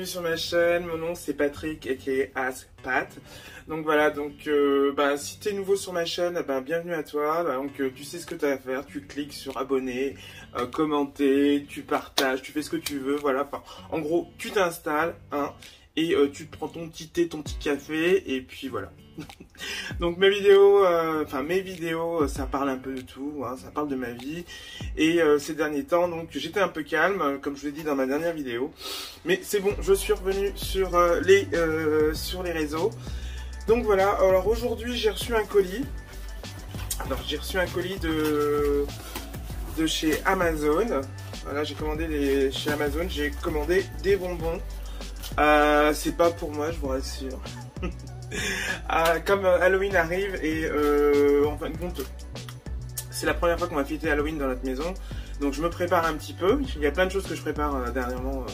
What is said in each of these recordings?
sur ma chaîne, mon nom c'est Patrick aka AskPat. Donc voilà, si t'es nouveau sur ma chaîne, bienvenue à toi. Donc tu sais ce que tu as à faire, tu cliques sur abonner, commenter, tu partages, tu fais ce que tu veux, voilà. Enfin, en gros, tu t'installes, hein, et tu te prends ton petit thé, ton petit café, et puis voilà. Donc mes vidéos, ça parle un peu de tout, hein, ça parle de ma vie. Et ces derniers temps, donc j'étais un peu calme, comme je l'ai dit dans ma dernière vidéo. Mais c'est bon, je suis revenu sur les réseaux. Donc voilà, alors aujourd'hui j'ai reçu un colis. Alors j'ai reçu un colis de chez Amazon. Voilà, j'ai commandé chez Amazon, j'ai commandé des bonbons. C'est pas pour moi, je vous rassure. Comme Halloween arrive et en fin de compte c'est la première fois qu'on va fêter Halloween dans notre maison, donc je me prépare un petit peu. Il y a plein de choses que je prépare dernièrement,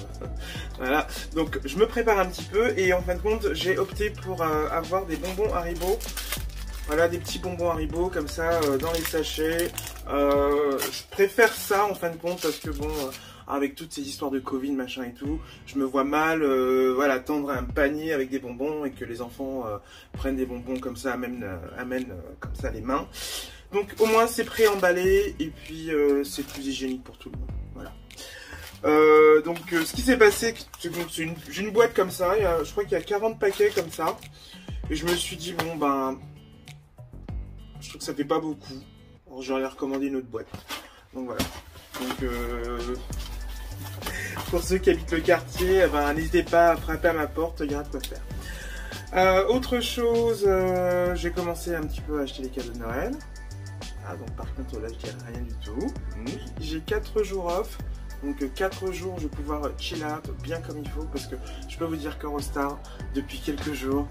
voilà, donc je me prépare un petit peu et en fin de compte j'ai opté pour avoir des bonbons Haribo. Voilà, des petits bonbons Haribo comme ça dans les sachets. Je préfère ça en fin de compte parce que bon, avec toutes ces histoires de Covid machin et tout, je me vois mal voilà, tendre un panier avec des bonbons et que les enfants prennent des bonbons comme ça, amènent comme ça les mains. Donc au moins c'est pré-emballé et puis c'est plus hygiénique pour tout le monde. Voilà. Ce qui s'est passé, c'est que j'ai une boîte comme ça, je crois qu'il y a 40 paquets comme ça. Et je me suis dit bon je trouve que ça fait pas beaucoup. Alors j'aurais recommandé une autre boîte. Donc voilà. Donc pour ceux qui habitent le quartier, n'hésitez pas à frapper à ma porte, il y aura de quoi faire. Autre chose, j'ai commencé un petit peu à acheter les cadeaux de Noël. Donc par contre là je dirais rien du tout. J'ai 4 jours off. Donc 4 jours je vais pouvoir chill out bien comme il faut. Parce que je peux vous dire qu'Eurostar, depuis quelques jours,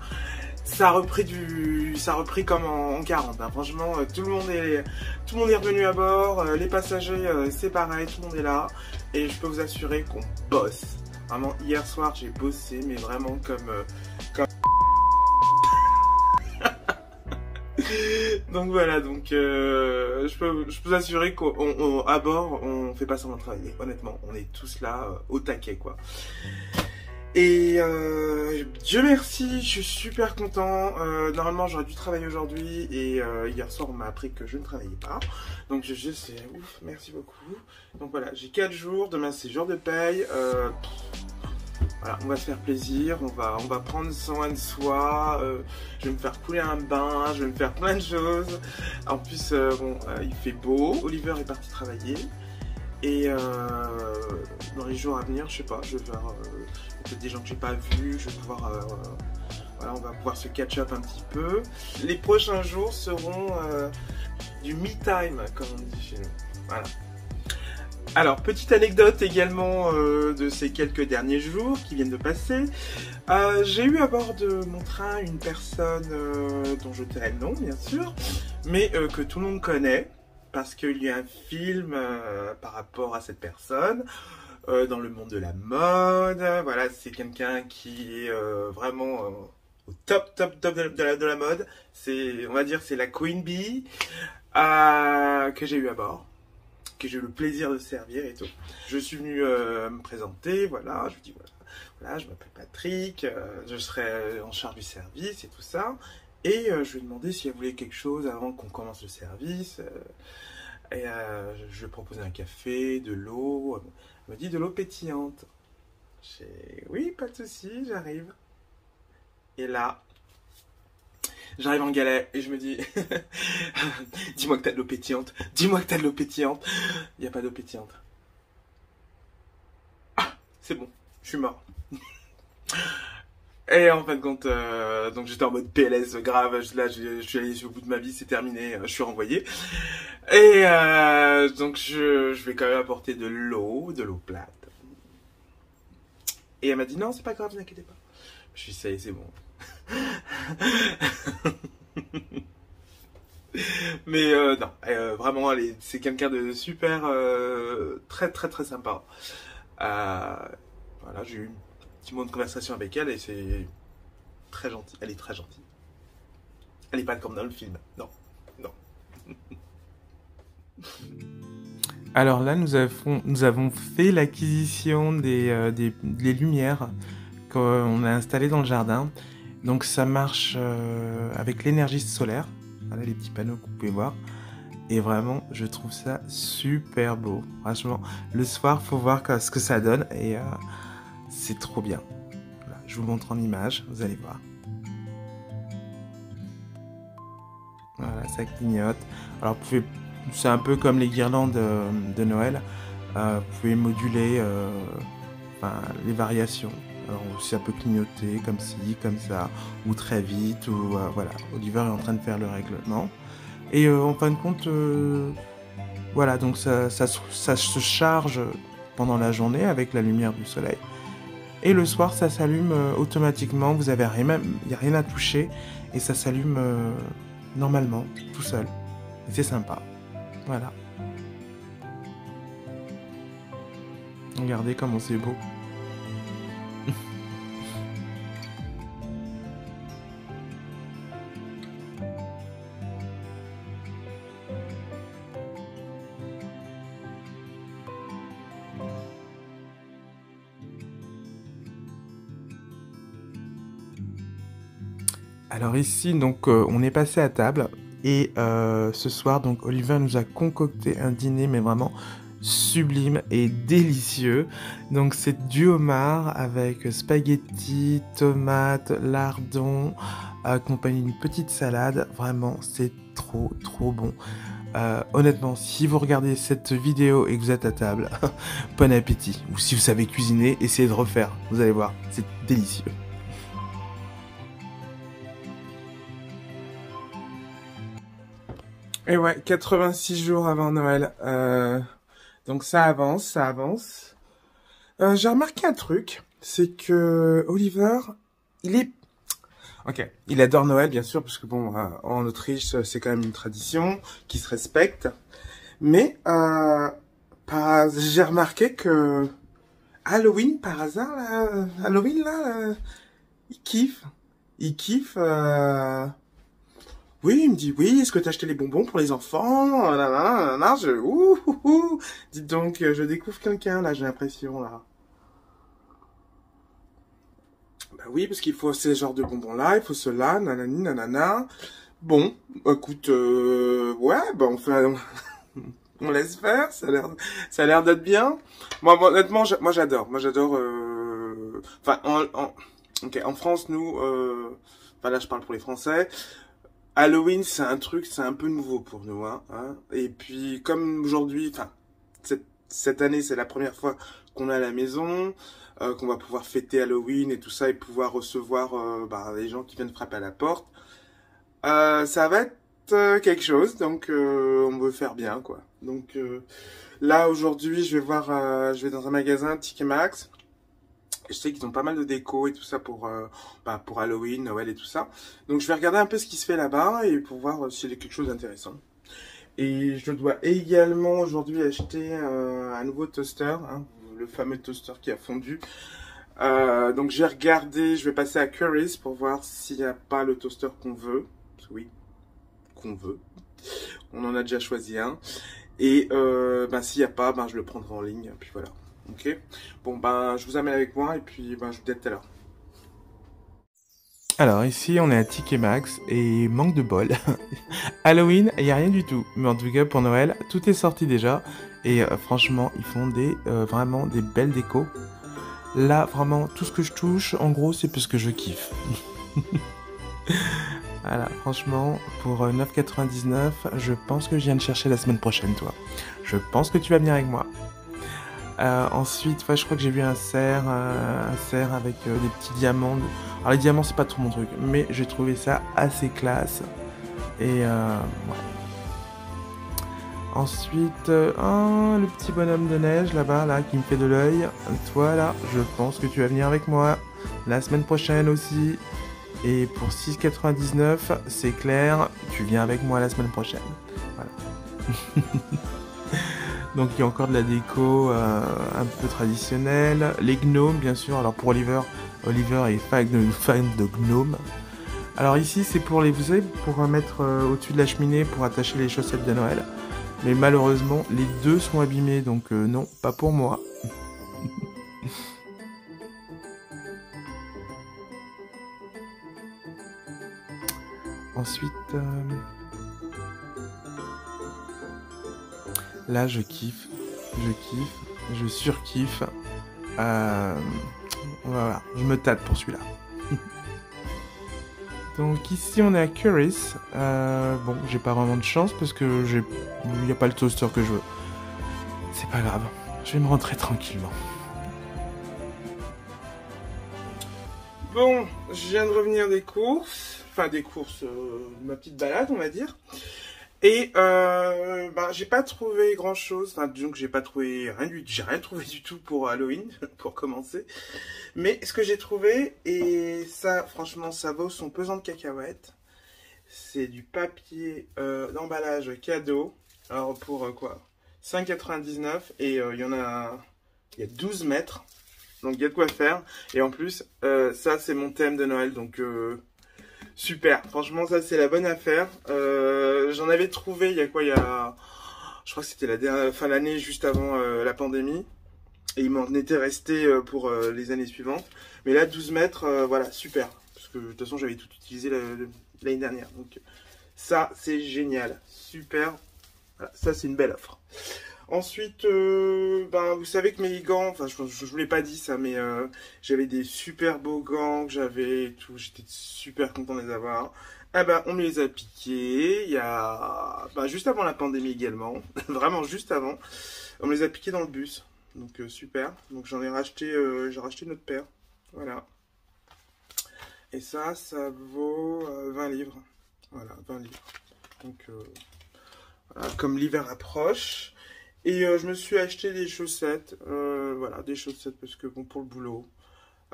ça a repris comme en 40, hein. Franchement, tout le monde est revenu à bord, les passagers c'est pareil, tout le monde est là. Et je peux vous assurer qu'on bosse. Vraiment, hier soir j'ai bossé, mais vraiment comme... Donc voilà, je peux vous assurer qu'à bord, on fait pas semblant de travailler. Honnêtement, on est tous là au taquet, quoi. Et Dieu merci, je suis super content. Normalement j'aurais dû travailler aujourd'hui et hier soir on m'a appris que je ne travaillais pas. Donc c'est ouf, merci beaucoup. Donc voilà, j'ai 4 jours, demain c'est jour de paye. Voilà, on va se faire plaisir, on va prendre soin de soi. Je vais me faire couler un bain, je vais me faire plein de choses. En plus il fait beau, Oliver est parti travailler. Et dans les jours à venir, je sais pas, je vais faire peut-être des gens que j'ai pas vus, je vais pouvoir, voilà, on va pouvoir se catch up un petit peu. Les prochains jours seront du me time, comme on dit chez nous. Voilà. Alors, petite anecdote également de ces quelques derniers jours qui viennent de passer. J'ai eu à bord de mon train une personne dont je tairai le nom, bien sûr, mais que tout le monde connaît. Parce qu'il y a un film par rapport à cette personne dans le monde de la mode. Voilà, c'est quelqu'un qui est vraiment au top de la mode. On va dire, c'est la Queen Bee que j'ai eu à bord, que j'ai eu le plaisir de servir et tout. Je suis venu me présenter, voilà, je lui dis voilà, je m'appelle Patrick, je serai en charge du service et tout ça. Et je lui ai demandé si elle voulait quelque chose avant qu'on commence le service. Et je lui ai proposé un café, de l'eau. Elle m'a dit de l'eau pétillante. Oui, pas de souci, j'arrive. Et là, j'arrive en galère et je me dis dis-moi que t'as de l'eau pétillante. Dis-moi que t'as de l'eau pétillante. Il n'y a pas d'eau pétillante. Ah, c'est bon, je suis mort. Et en fin de compte, donc j'étais en mode PLS grave, là je suis allé au bout de ma vie, c'est terminé, je suis renvoyé. Et donc je vais quand même apporter de l'eau plate. Et elle m'a dit non, c'est pas grave, n'inquiétez pas. Je suis ça y est, c'est bon. Mais non, vraiment, c'est quelqu'un de super, très sympa. Voilà, j'ai eu un petit moment de conversation avec elle et c'est très gentil. Elle est très gentille. Elle n'est pas comme dans le film, non. Alors là, nous avons fait l'acquisition des lumières qu'on a installé dans le jardin. Donc ça marche avec l'énergie solaire. Voilà les petits panneaux que vous pouvez voir. Et vraiment, je trouve ça super beau. Franchement, le soir, faut voir ce que ça donne. Et c'est trop bien. Voilà, je vous montre en image, vous allez voir. Voilà, ça clignote. Alors, c'est un peu comme les guirlandes de Noël. Vous pouvez moduler les variations. Alors, ça peut clignoter comme ci, comme ça, ou très vite, ou voilà. Oliver est en train de faire le règlement. Et en fin de compte, voilà, donc ça se charge pendant la journée avec la lumière du soleil. Et le soir, ça s'allume automatiquement. Vous avez il n'y a rien à toucher et ça s'allume normalement, tout seul. Et c'est sympa. Voilà. Regardez comment c'est beau. Alors ici, donc, on est passé à table et ce soir, donc, Oliver nous a concocté un dîner, mais vraiment sublime et délicieux. Donc c'est du homard avec spaghettis, tomates, lardons, accompagné d'une petite salade. Vraiment, c'est trop bon. Honnêtement, si vous regardez cette vidéo et que vous êtes à table, bon appétit. Ou si vous savez cuisiner, essayez de refaire. Vous allez voir, c'est délicieux. Et ouais, 86 jours avant Noël. Donc ça avance, ça avance. J'ai remarqué un truc, c'est que Oliver, Ok, il adore Noël, bien sûr, parce que bon, en Autriche, c'est quand même une tradition qui se respecte. Mais j'ai remarqué que Halloween, par hasard, là, il kiffe. Il kiffe. Oui, il me dit, oui, est-ce que t'as acheté les bonbons pour les enfants? Dites donc, je découvre quelqu'un, là, j'ai l'impression, là. Bah oui, parce qu'il faut ces genres de bonbons-là, il faut cela, nanani, nanana. Bon, écoute, ouais, bah on laisse faire, ça a l'air d'être bien. Moi, honnêtement, moi j'adore. Enfin, en France, nous, enfin là, je parle pour les Français. Halloween, c'est un peu nouveau pour nous, hein. Et puis, comme aujourd'hui, enfin, cette année, c'est la première fois qu'on est à la maison, qu'on va pouvoir fêter Halloween et tout ça, et pouvoir recevoir les gens qui viennent frapper à la porte. Ça va être quelque chose, donc on veut faire bien, quoi. Donc là, aujourd'hui, je vais dans un magasin, TK Maxx. Je sais qu'ils ont pas mal de déco et tout ça pour Halloween, Noël et tout ça. Donc je vais regarder un peu ce qui se fait là-bas et pour voir s'il y a quelque chose d'intéressant. Et je dois également aujourd'hui acheter un nouveau toaster, hein, le fameux toaster qui a fondu. Donc j'ai regardé, je vais passer à Currys pour voir s'il n'y a pas le toaster qu'on veut. Oui, qu'on veut. On en a déjà choisi un. Et s'il n'y a pas, je le prendrai en ligne. Puis voilà. Ok. Bon, je vous amène avec moi et puis je vous dis à tout à l'heure. Alors ici on est à TK Maxx et manque de bol. Halloween, il n'y a rien du tout. Mais en tout cas pour Noël, tout est sorti déjà. Et franchement, ils font vraiment des belles décos. Là, vraiment, tout ce que je touche, en gros, c'est parce que je kiffe. Voilà, franchement, pour 9,99, je pense que je viens de chercher la semaine prochaine, toi. Je pense que tu vas venir avec moi. Ensuite, je crois que j'ai vu un cerf avec des petits diamants. Alors les diamants, c'est pas trop mon truc, mais j'ai trouvé ça assez classe. Et ouais. Ensuite, le petit bonhomme de neige là-bas, là, qui me fait de l'œil. Toi, là, je pense que tu vas venir avec moi la semaine prochaine aussi. Et pour 6,99, c'est clair, tu viens avec moi la semaine prochaine. Voilà. Donc il y a encore de la déco un peu traditionnelle. Les gnomes, bien sûr. Alors pour Oliver est fan de gnomes. Alors ici, c'est pour vous savez, pour mettre au-dessus de la cheminée pour attacher les chaussettes de Noël. Mais malheureusement, les deux sont abîmés, donc non, pas pour moi. Ensuite, là je kiffe, je surkiffe. Voilà, je me tâte pour celui-là. Donc ici on est à Currys. Bon, j'ai pas vraiment de chance parce que il n'y a pas le toaster que je veux. C'est pas grave, je vais me rentrer tranquillement. Bon, je viens de revenir des courses. Enfin des courses, ma petite balade on va dire. Et j'ai pas trouvé grand chose, enfin disons que j'ai rien trouvé du tout pour Halloween, pour commencer. Mais ce que j'ai trouvé, et ça franchement ça vaut son pesant de cacahuètes, c'est du papier d'emballage cadeau, alors pour quoi 5,99 et il y a 12 mètres, donc il y a de quoi faire. Et en plus, ça c'est mon thème de Noël, donc... super, franchement ça c'est la bonne affaire. J'en avais trouvé il y a quoi, je crois que c'était l'année juste avant la pandémie. Et il m'en était resté pour les années suivantes. Mais là 12 mètres, voilà, super. Parce que de toute façon j'avais tout utilisé l'année dernière. Donc ça c'est génial, super. Voilà, ça c'est une belle offre. Ensuite, vous savez que mes gants, enfin je vous l'ai pas dit ça, mais j'avais des super beaux gants que j'avais et tout, j'étais super content de les avoir. On me les a piqués, il y a juste avant la pandémie également, vraiment juste avant, on me les a piqués dans le bus, donc super. Donc j'en ai racheté, j'ai racheté une autre paire, voilà. Et ça vaut 20 livres, voilà, 20 livres. Donc voilà, comme l'hiver approche. Et je me suis acheté des chaussettes, voilà, des chaussettes parce que bon, pour le boulot,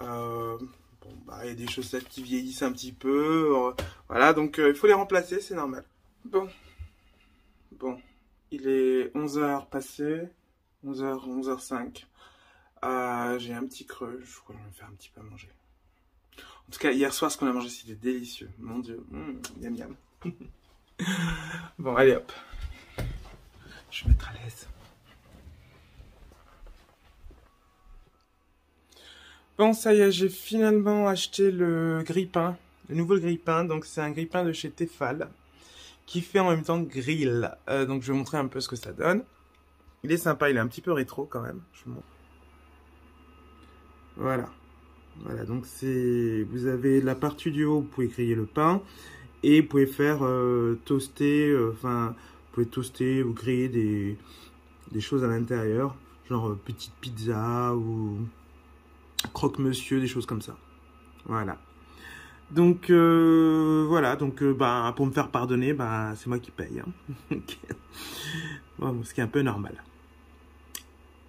il y a des chaussettes qui vieillissent un petit peu, voilà, donc il faut les remplacer, c'est normal. Bon, il est 11h passé, 11h, 11h05, j'ai un petit creux, je crois que je vais me faire un petit peu à manger. En tout cas, hier soir, ce qu'on a mangé, c'était délicieux, mon Dieu, miam miam. Bon, allez hop, je vais me mettre à l'aise. Bon, ça y est, j'ai finalement acheté le grille-pain, le nouveau grille-pain. Donc, c'est un grille-pain de chez Tefal qui fait en même temps grill. Donc, je vais vous montrer un peu ce que ça donne. Il est sympa, il est un petit peu rétro quand même. Je vous montre. Voilà. Voilà, donc vous avez la partie du haut, vous pouvez griller le pain. Et vous pouvez faire toaster, vous pouvez toaster ou griller des choses à l'intérieur. Genre petite pizza ou... croque-monsieur, des choses comme ça. Voilà. Donc, voilà. Donc, pour me faire pardonner, c'est moi qui paye. Hein. Bon, ce qui est un peu normal.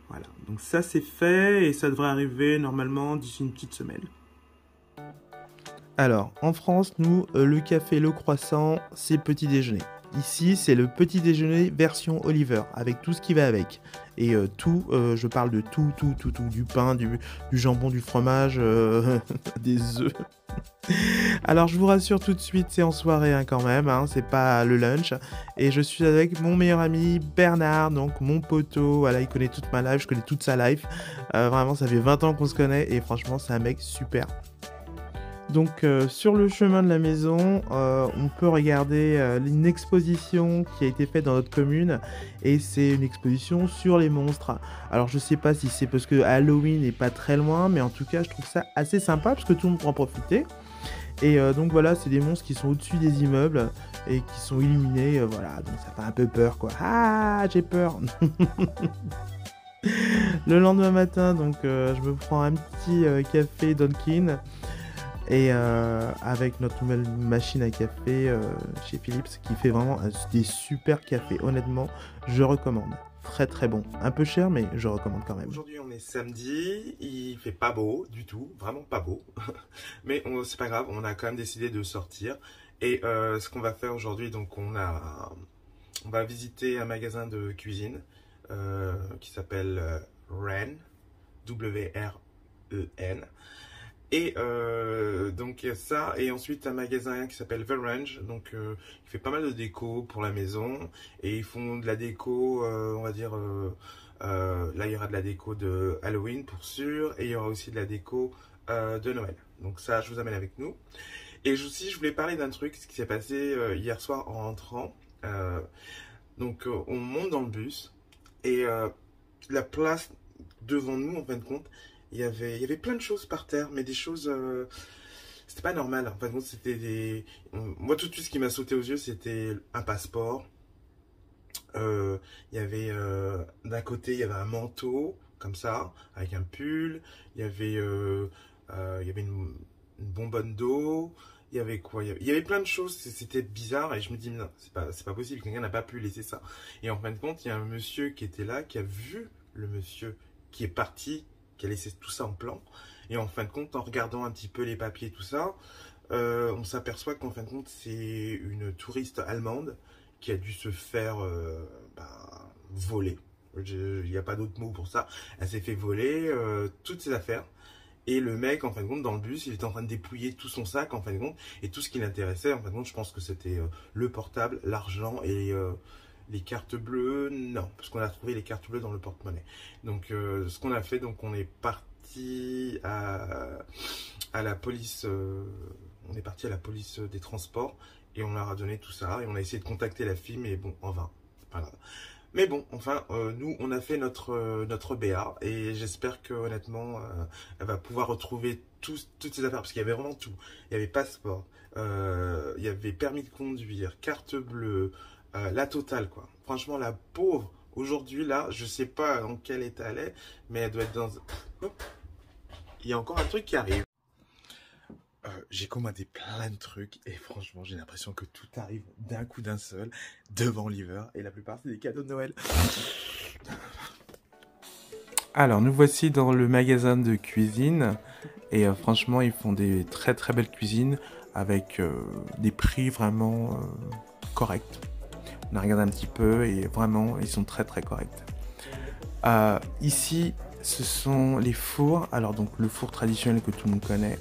Voilà. Donc, ça, c'est fait. Et ça devrait arriver, normalement, d'ici une petite semaine. Alors, en France, nous, le café, le croissant, c'est petit déjeuner. Ici, c'est le petit déjeuner version Oliver, avec tout ce qui va avec. Et je parle de tout, du pain, du jambon, du fromage, des œufs. Alors, je vous rassure tout de suite, c'est en soirée hein, quand même, hein, c'est pas le lunch. Et je suis avec mon meilleur ami Bernard, donc mon poteau. Voilà, il connaît toute ma life, je connais toute sa life. Vraiment, ça fait 20 ans qu'on se connaît et franchement, c'est un mec super. Donc sur le chemin de la maison, on peut regarder une exposition qui a été faite dans notre commune et c'est une exposition sur les monstres. Alors je sais pas si c'est parce que Halloween n'est pas très loin, mais en tout cas je trouve ça assez sympa parce que tout le monde peut en profiter. Et donc voilà, c'est des monstres qui sont au-dessus des immeubles et qui sont illuminés, voilà, donc ça fait un peu peur quoi. Ah, j'ai peur. Le lendemain matin, donc je me prends un petit café Dunkin'. Et avec notre nouvelle machine à café chez Philips qui fait vraiment des super cafés. Honnêtement, je recommande. Très très bon. Un peu cher, mais je recommande quand même. Aujourd'hui, on est samedi. Il fait pas beau du tout. Vraiment pas beau. Mais c'est pas grave. On a quand même décidé de sortir. Et ce qu'on va faire aujourd'hui, donc on va visiter un magasin de cuisine qui s'appelle Wren. W-R-E-N. Et donc il y a ça, et ensuite un magasin qui s'appelle The Range, donc il fait pas mal de déco pour la maison, et ils font de la déco, on va dire, là il y aura de la déco de Halloween pour sûr, et il y aura aussi de la déco de Noël. Donc ça, je vous amène avec nous. Et aussi, je voulais parler d'un truc, ce qui s'est passé hier soir en rentrant. On monte dans le bus et la place devant nous, en fin de compte, il y avait plein de choses par terre, mais des choses, c'était pas normal. En fin de compte, c'était moi, tout de suite, ce qui m'a sauté aux yeux, c'était un passeport. Il y avait d'un côté, il y avait un manteau comme ça, avec un pull. Il y avait une bonbonne d'eau. Il y avait quoi? Il y avait plein de choses. C'était bizarre et je me dis non, c'est pas possible. Quelqu'un n'a pas pu laisser ça. Et en fin de compte, il y a un monsieur qui était là, qui a vu le monsieur qui est parti, qui a laissé tout ça en plan. Et en fin de compte, en regardant un petit peu les papiers, tout ça, on s'aperçoit qu'en fin de compte, c'est une touriste allemande qui a dû se faire voler. Il n'y a pas d'autre mot pour ça. Elle s'est fait voler toutes ses affaires. Et le mec, en fin de compte, dans le bus, il était en train de dépouiller tout son sac, en fin de compte. Et tout ce qui l'intéressait, en fin de compte, je pense que c'était le portable, l'argent et les cartes bleues. Non, parce qu'on a trouvé les cartes bleues dans le porte-monnaie. Donc, ce qu'on a fait, donc on est parti à la police. On est parti à la police des transports. Et on leur a donné tout ça. Et on a essayé de contacter la fille, mais bon, en vain. C'est pas grave. Mais bon, enfin, nous, on a fait notre BA. Et j'espère que, honnêtement, elle va pouvoir retrouver toutes ses affaires. Parce qu'il y avait vraiment tout. Il y avait passeport, il y avait permis de conduire, carte bleue, la totale, quoi. Franchement, la pauvre, aujourd'hui, là, je sais pas en quel état elle est, mais elle doit être dans... Hop. Il y a encore un truc qui arrive. J'ai commandé plein de trucs et franchement j'ai l'impression que tout arrive d'un coup d'un seul devant Oliver et la plupart c'est des cadeaux de Noël. Alors nous voici dans le magasin de cuisine et franchement ils font des très très belles cuisines avec des prix vraiment corrects. On a regardé un petit peu et vraiment ils sont très très corrects. Ici ce sont les fours, alors donc le four traditionnel que tout le monde connaît.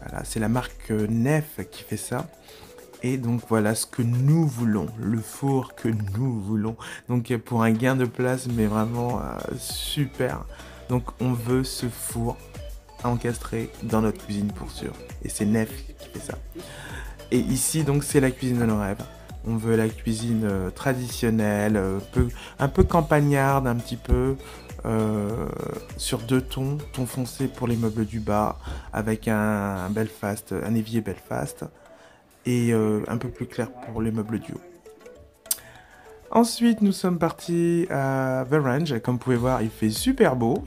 Voilà, c'est la marque Nef qui fait ça. Et donc voilà ce que nous voulons, le four que nous voulons. Donc pour un gain de place, mais vraiment super. Donc on veut ce four encastré dans notre cuisine pour sûr. Et c'est Nef qui fait ça. Et ici donc c'est la cuisine de nos rêves. On veut la cuisine traditionnelle, un peu campagnarde, un petit peu. Sur 2 tons, ton foncé pour les meubles du bas avec un Belfast, un évier Belfast et un peu plus clair pour les meubles du haut. Ensuite nous sommes partis à The Range, comme vous pouvez voir il fait super beau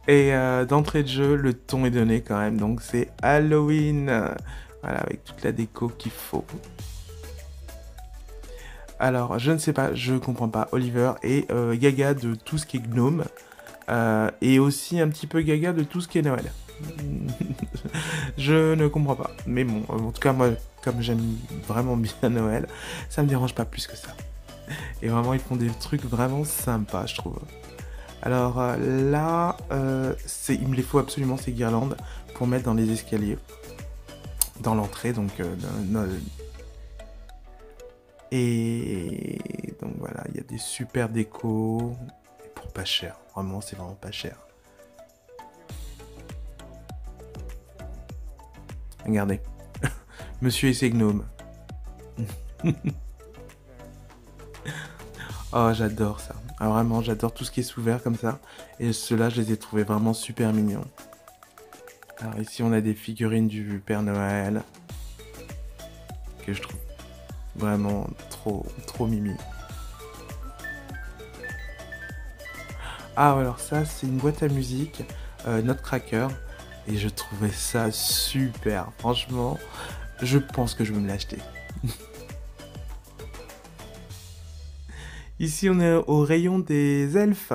et d'entrée de jeu le ton est donné quand même, donc c'est Halloween, voilà, avec toute la déco qu'il faut. Alors, je ne sais pas, je comprends pas. Oliver est gaga de tout ce qui est gnome. Et aussi un petit peu gaga de tout ce qui est Noël. Je ne comprends pas. Mais bon, en tout cas, moi, comme j'aime vraiment bien Noël, ça me dérange pas plus que ça. Et vraiment, ils font des trucs vraiment sympas, je trouve. Alors là, il me les faut absolument, ces guirlandes, pour mettre dans les escaliers. Dans l'entrée, donc... Et donc voilà, il y a des super décos pour pas cher. Vraiment, c'est vraiment pas cher. Regardez, Monsieur et ses gnomes. Oh, j'adore ça. Ah, vraiment, j'adore tout ce qui est sous verre comme ça. Et ceux-là, je les ai trouvés vraiment super mignons. Alors ici, on a des figurines du Père Noël que je trouve vraiment trop mimi. Ah, alors ça, c'est une boîte à musique, Nutcracker. Et je trouvais ça super. Franchement, je pense que je vais me l'acheter. Ici, on est au rayon des elfes.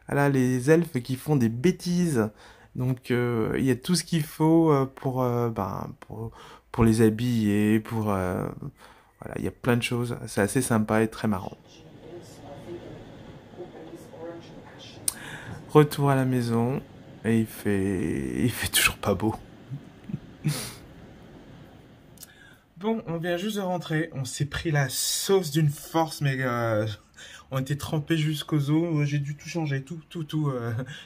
Voilà, les elfes qui font des bêtises. Donc, il y a tout ce qu'il faut pour les habiller, voilà, il y a plein de choses. C'est assez sympa et très marrant. Retour à la maison. Et il fait toujours pas beau. Bon, on vient juste de rentrer. On s'est pris la sauce d'une force, mais on était trempés jusqu'aux os. J'ai dû tout changer, tout.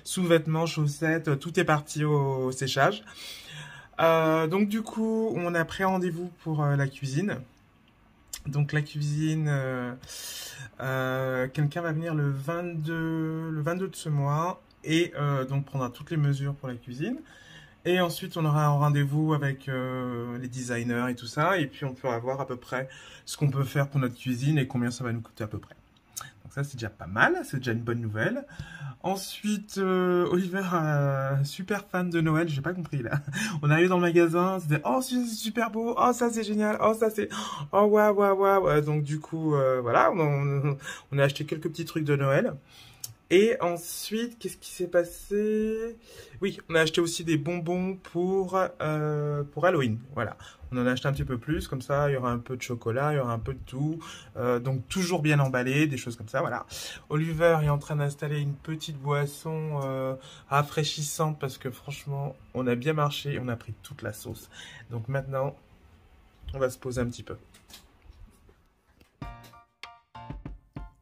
Sous-vêtements, chaussettes, tout est parti au séchage. Donc du coup, on a pris rendez-vous pour la cuisine. Donc la cuisine, quelqu'un va venir le 22 de ce mois et donc prendra toutes les mesures pour la cuisine. Et ensuite, on aura un rendez-vous avec les designers et tout ça. Et puis, on pourra voir à peu près ce qu'on peut faire pour notre cuisine et combien ça va nous coûter à peu près. Donc ça, c'est déjà pas mal. C'est déjà une bonne nouvelle. Ensuite, Oliver, super fan de Noël. J'ai pas compris, là. On est arrivé dans le magasin. C'était, oh, c'est super beau. Oh, ça, c'est génial. Oh, ça, c'est... Oh, waouh, waouh, waouh. Donc, du coup, voilà. On a acheté quelques petits trucs de Noël. Et ensuite, qu'est-ce qui s'est passé? Oui, on a acheté aussi des bonbons pour Halloween. Voilà, on en a acheté un petit peu plus, comme ça, il y aura un peu de chocolat, il y aura un peu de tout. Donc, toujours bien emballé, des choses comme ça, voilà. Oliver est en train d'installer une petite boisson rafraîchissante parce que franchement, on a bien marché et on a pris toute la sauce. Donc maintenant, on va se poser un petit peu.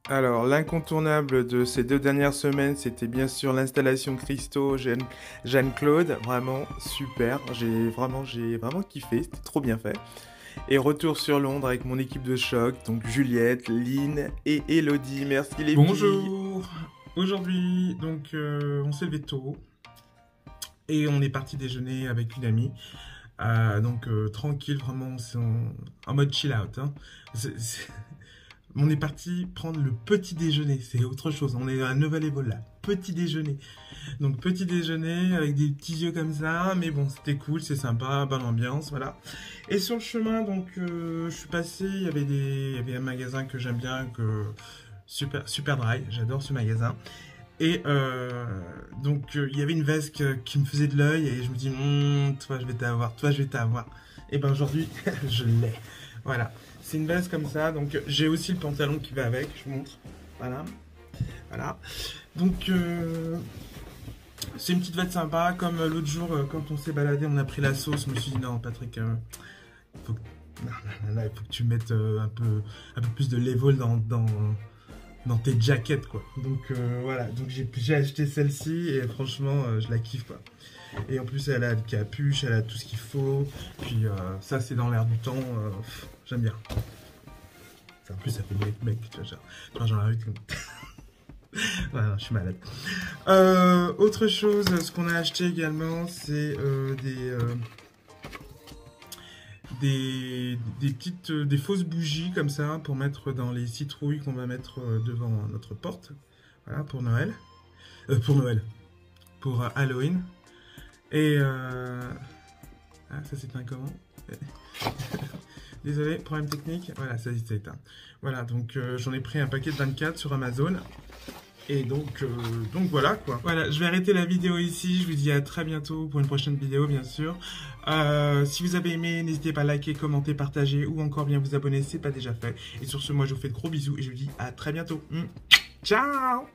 Alors, l'incontournable de ces 2 dernières semaines, c'était bien sûr l'installation Christo, Jeanne-Claude. Vraiment super. J'ai vraiment kiffé. C'était trop bien fait. Et retour sur Londres avec mon équipe de choc. Donc, Juliette, Lynn et Elodie. Merci les filles. Bonjour. Aujourd'hui, donc, on s'est levé tôt. Et on est parti déjeuner avec une amie. Donc, tranquille, vraiment, c'est en mode chill out. Hein. On est parti prendre le petit déjeuner, c'est autre chose. On est à Neuville-les-Volles là, petit déjeuner. Donc petit déjeuner avec des petits yeux comme ça, mais bon, c'était cool, c'est sympa, bonne ambiance, voilà. Et sur le chemin, donc je suis passé, il y avait un magasin que j'aime bien, Super Dry, j'adore ce magasin. Et donc il y avait une veste qui me faisait de l'œil et je me dis, toi je vais t'avoir. Et ben aujourd'hui, je l'ai. Voilà. C'est une veste comme ça, donc j'ai aussi le pantalon qui va avec, je vous montre. Voilà. Voilà. Donc, c'est une petite veste sympa. Comme l'autre jour, quand on s'est baladé, on a pris la sauce. Je me suis dit, non, Patrick, il faut que tu mettes un peu plus de level dans tes jackets, quoi. Donc, voilà. Donc, j'ai acheté celle-ci et franchement, je la kiffe, quoi. Et en plus, elle a le capuche, elle a tout ce qu'il faut. Puis, ça, c'est dans l'air du temps. J'aime bien. En plus, ça fait mec, tu vois, genre la rue comme... Voilà, je suis malade. Autre chose, ce qu'on a acheté également, c'est des fausses bougies comme ça pour mettre dans les citrouilles qu'on va mettre devant notre porte. Voilà, pour Noël. Pour Halloween. Et ah, ça s'éteint comment? Désolé, problème technique. Voilà, ça s'est éteint. Voilà, donc j'en ai pris un paquet de 24 sur Amazon. Et donc voilà quoi. Voilà, je vais arrêter la vidéo ici. Je vous dis à très bientôt pour une prochaine vidéo, bien sûr. Si vous avez aimé, n'hésitez pas à liker, commenter, partager ou encore bien vous abonner, c'est pas déjà fait. Et sur ce, moi je vous fais de gros bisous et je vous dis à très bientôt. Ciao.